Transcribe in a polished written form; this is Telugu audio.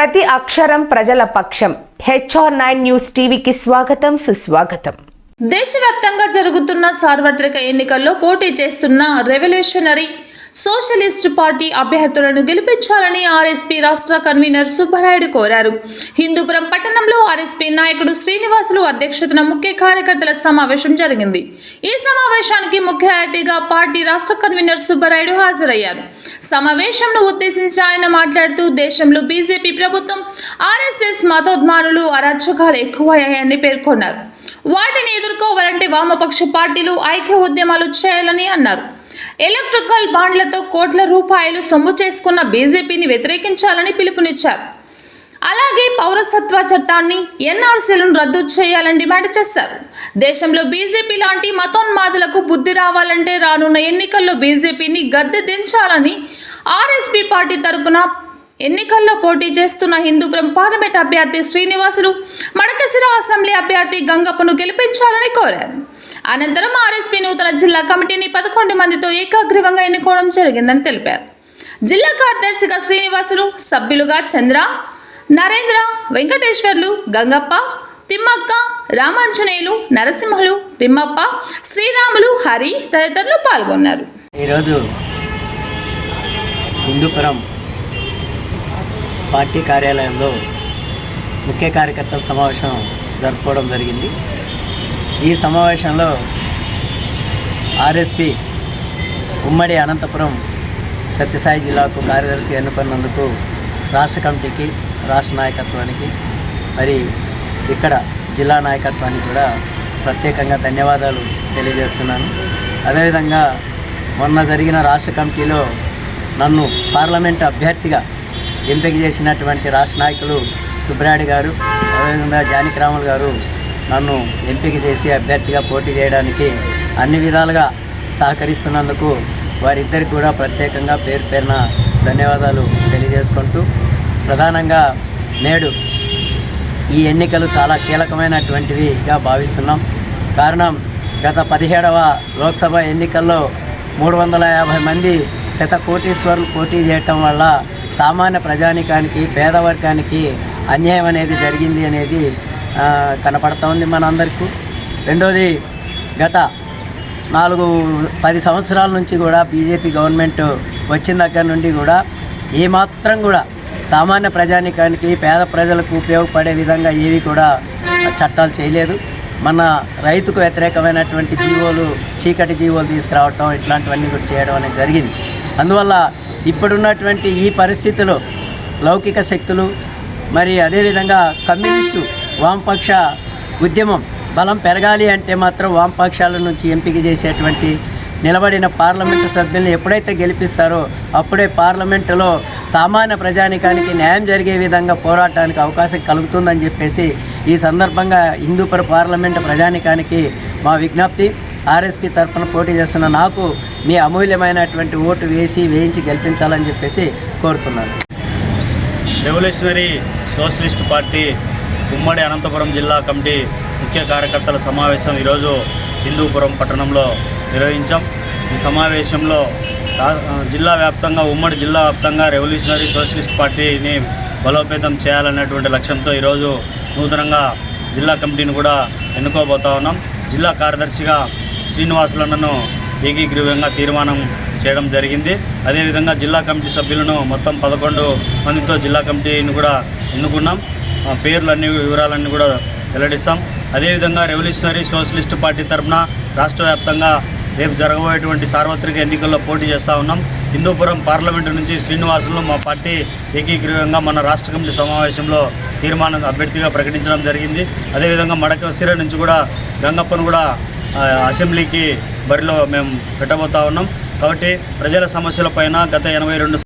ప్రతి అక్షరం ప్రజల పక్షం. HR9 న్యూస్ టీవీకి స్వాగతం, సుస్వాగతం. దేశవ్యాప్తంగా జరుగుతున్న సార్వత్రిక ఎన్నికల్లో పోటీ చేస్తున్న రెవల్యూషనరీ సోషలిస్ట్ పార్టీ అభ్యర్థులను గెలిపించాలని ఆర్ఎస్పీ రాష్ట్ర కన్వీనర్ సుబ్బరాయుడు కోరారు. హిందూపురం పట్టణంలో ఆర్ఎస్పీ నాయకుడు శ్రీనివాసులు అధ్యక్షతన ముఖ్య కార్యకర్తల సమావేశం జరిగింది. ఈ సమావేశానికి ముఖ్య అతిథిగా పార్టీ రాష్ట్ర కన్వీనర్ సుబ్బరాయుడు హాజరయ్యారు. సమావేశంను ఉద్దేశించి ఆయన మాట్లాడుతూ దేశంలో బీజేపీ ప్రభుత్వం, ఆర్ఎస్ఎస్ మతోన్మాదులు, అరాచకాలు ఎక్కువయ్యాయని పేర్కొన్నారు. వాటిని ఎదుర్కోవాలంటే వామపక్ష పార్టీలు ఐక్య ఉద్యమాలు చేయాలని అన్నారు. ఎలక్ట్రికల్ బాండ్లతో కోట్ల రూపాయలు సొమ్ము చేసుకున్న బీజేపీని వ్యతిరేకించాలని పిలుపునిచ్చారు. అలాగే పౌరసత్వ చట్టాన్ని, ఎన్ఆర్సీలను రద్దు చేయాలని డిమాండ్ చేశారు. దేశంలో బీజేపీ లాంటి మతోన్మాదులకు బుద్ధి రావాలంటే రానున్న ఎన్నికల్లో బీజేపీని గద్దె దించాలని ఆర్ఎస్పీ పార్టీ తరపున ఎన్నికల్లో పోటీ చేస్తున్న హిందూపురం పార్లమెంట్ అభ్యర్థి శ్రీనివాసులు, మడకశిర అసెంబ్లీ అభ్యర్థి గంగప్పను గెలిపించాలని కోరారు. అనంతరం ఆర్ఎస్పీ నూతన జిల్లా కమిటీని 11 మందితో ఏకాగ్రీవంగా ఎన్నుకోవడం జరిగిందని తెలిపారు. జిల్లా కార్యదర్శిగా శ్రీనివాసులు, సభ్యులుగా చంద్ర, నరేంద్ర, వెంకటేశ్వర్లు, గంగప్ప, తిమ్మక్క, రామాంజనేయులు, నరసింహులు, తిమ్మప్ప, శ్రీరాములు, హరి తదితరులు పాల్గొన్నారు. ఈరోజు హిందూపురం పార్టీ కార్యాలయంలో ముఖ్య కార్యకర్తల సమావేశం జరుపుకోవడం జరిగింది. ఈ సమావేశంలో ఆర్ఎస్పీ ఉమ్మడి అనంతపురం సత్యసాయి జిల్లాకు కార్యదర్శిగా ఎన్నుకున్నందుకు రాష్ట్ర కమిటీకి, రాష్ట్ర నాయకత్వానికి, మరి ఇక్కడ జిల్లా నాయకత్వానికి కూడా ప్రత్యేకంగా ధన్యవాదాలు తెలియజేస్తున్నాను. అదేవిధంగా మొన్న జరిగిన రాష్ట్ర కమిటీలో నన్ను పార్లమెంటు అభ్యర్థిగా ఎంపిక చేసినటువంటి రాష్ట్ర నాయకులు సుబ్బరాయుడు గారు, అదేవిధంగా జానకిరాములు గారు నన్ను ఎంపిక చేసి అభ్యర్థిగా పోటీ చేయడానికి అన్ని విధాలుగా సహకరిస్తున్నందుకు వారిద్దరికి కూడా ప్రత్యేకంగా పేరు పేరున ధన్యవాదాలు తెలియజేసుకుంటూ, ప్రధానంగా నేడు ఈ ఎన్నికలు చాలా కీలకమైనటువంటివిగా భావిస్తున్నాం. కారణం, గత 17వ లోక్సభ ఎన్నికల్లో 350 మంది శతకోటీశ్వరులు పోటీ చేయటం వల్ల సామాన్య ప్రజానికానికి, పేదవర్గానికి అన్యాయం అనేది జరిగింది అనేది కనపడతా ఉంది మనందరికీ. రెండోది, గత 10 సంవత్సరాల నుంచి కూడా బీజేపీ గవర్నమెంట్ వచ్చిన దగ్గర నుండి కూడా ఏమాత్రం కూడా సామాన్య ప్రజానికానికి, పేద ప్రజలకు ఉపయోగపడే విధంగా ఏవి కూడా చట్టాలు చేయలేదు. మన రైతుకు వ్యతిరేకమైనటువంటి జీవోలు, చీకటి జీవోలు తీసుకురావటం, ఇట్లాంటివన్నీ కూడా చేయడం అనేది జరిగింది. అందువల్ల ఇప్పుడున్నటువంటి ఈ పరిస్థితుల్లో లౌకిక శక్తులు, మరి అదేవిధంగా కమ్యూనిస్టు వామపక్ష ఉద్యమం బలం పెరగాలి అంటే మాత్రం వామపక్షాల నుంచి ఎంపిక చేసేటువంటి నిలబడిన పార్లమెంటు సభ్యుల్ని ఎప్పుడైతే గెలిపిస్తారో అప్పుడే పార్లమెంటులో సామాన్య ప్రజానికానికి న్యాయం జరిగే విధంగా పోరాటానికి అవకాశం కలుగుతుందని చెప్పేసి ఈ సందర్భంగా హిందూపుర పార్లమెంటు ప్రజానికానికి మా విజ్ఞప్తి. ఆర్ఎస్పీ తరఫున పోటీ చేస్తున్న నాకు మీ అమూల్యమైనటువంటి ఓటు వేయించి గెలిపించాలని చెప్పేసి కోరుతున్నాను. రెవల్యూషనరీ సోషలిస్ట్ పార్టీ ఉమ్మడి అనంతపురం జిల్లా కమిటీ ముఖ్య కార్యకర్తల సమావేశం ఈరోజు హిందూపురం పట్టణంలో నిర్వహించాం. ఈ సమావేశంలో జిల్లా వ్యాప్తంగా, ఉమ్మడి జిల్లా వ్యాప్తంగా రెవల్యూషనరీ సోషలిస్ట్ పార్టీని బలోపేతం చేయాలనేటువంటి లక్ష్యంతో ఈరోజు నూతనంగా జిల్లా కమిటీని కూడా ఎన్నుకోబోతా ఉన్నాం. జిల్లా కార్యదర్శిగా శ్రీనివాసులన్నను ఏకీగ్రీవంగా తీర్మానం చేయడం జరిగింది. అదేవిధంగా జిల్లా కమిటీ సభ్యులను మొత్తం 11 మందితో జిల్లా కమిటీని కూడా ఎన్నుకున్నాం. పేర్లన్నీ, వివరాలన్నీ కూడా వెల్లడిస్తాం. అదేవిధంగా రెవల్యూషనరీ సోషలిస్ట్ పార్టీ తరఫున రాష్ట్ర వ్యాప్తంగా రేపు జరగబోయేటువంటి సార్వత్రిక ఎన్నికల్లో పోటీ చేస్తూ ఉన్నాం. హిందూపురం పార్లమెంటు నుంచి శ్రీనివాసులను మా పార్టీ ఏకీగ్రీవంగా మన రాష్ట్ర కమిటీ సమావేశంలో తీర్మానం అభ్యర్థిగా ప్రకటించడం జరిగింది. అదేవిధంగా మడకశిర నుంచి కూడా గంగప్పను కూడా అసెంబ్లీకి బరిలో మేము పెట్టబోతా ఉన్నాం. కాబట్టి ప్రజల సమస్యలపైన గత 82